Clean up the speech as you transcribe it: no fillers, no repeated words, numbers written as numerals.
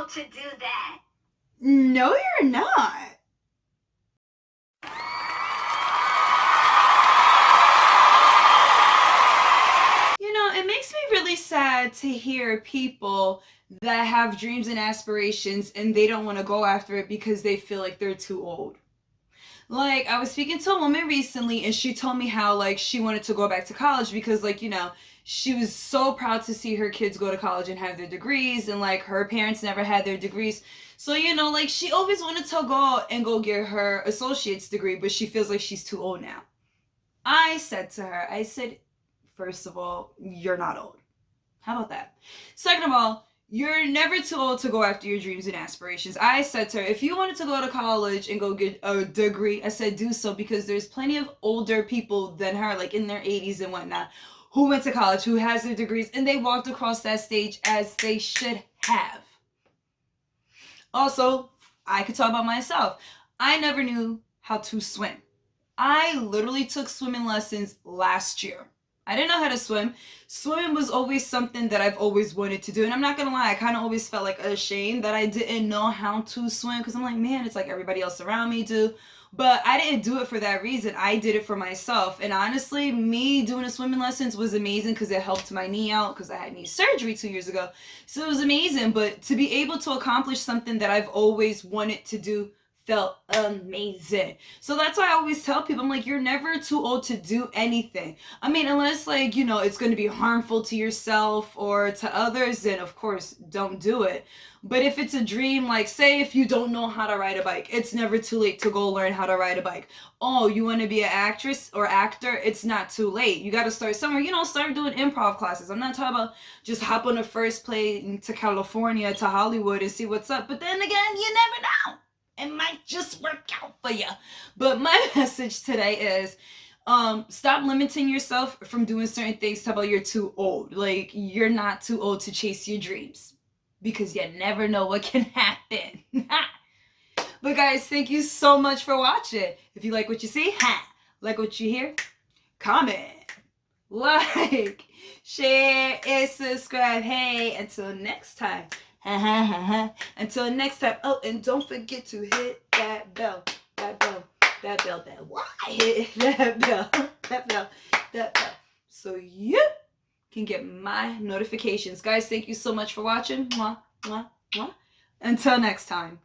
old to do that. No, you're not. You know, it makes me really sad to hear people that have dreams and aspirations and they don't want to go after it because they feel like they're too old. Like, I was speaking to a woman recently and she told me how, like, she wanted to go back to college because, like, you know, she was so proud to see her kids go to college and have their degrees, and, like, her parents never had their degrees. So, you know, like, she always wanted to go get her associate's degree, but she feels like she's too old now. I said to her, I said, first of all, you're not old. How about that? Second of all, you're never too old to go after your dreams and aspirations. I said to her, if you wanted to go to college and go get a degree, I said do so, because there's plenty of older people than her, like in their 80s and whatnot, who went to college, who has their degrees, and they walked across that stage as they should have. Also, I could talk about myself. I never knew how to swim. I literally took swimming lessons last year. I didn't know how to swim. Swimming was always something that I've always wanted to do. And I'm not going to lie, I kind of always felt like ashamed that I didn't know how to swim, because I'm like, man, it's like everybody else around me do. But I didn't do it for that reason. I did it for myself. And honestly, me doing the swimming lessons was amazing because it helped my knee out, because I had knee surgery 2 years ago. So it was amazing. But to be able to accomplish something that I've always wanted to do felt amazing. So that's why I always tell people, I'm like, you're never too old to do anything. I mean, unless, like, you know, it's going to be harmful to yourself or to others, then of course don't do it. But if it's a dream, like, say if you don't know how to ride a bike, it's never too late to go learn how to ride a bike. Oh, you want to be an actress or actor? It's not too late. You got to start somewhere. You know, start doing improv classes. I'm not talking about just hop on the first plane to California, to Hollywood, and see what's up. But then again, you never know. It might just work out for you. But my message today is, stop limiting yourself from doing certain things. Talk about you're too old. Like, you're not too old to chase your dreams, because you never know what can happen. But guys, thank you so much for watching. If you like what you see, like what you hear, comment, like, share, and subscribe. Hey, until next time. Until next time. Oh, and don't forget to hit that bell. That bell. That bell. That why hit that bell. That bell. That bell. So you can get my notifications. Guys, thank you so much for watching. Mwah, mwah, mwah. Until next time.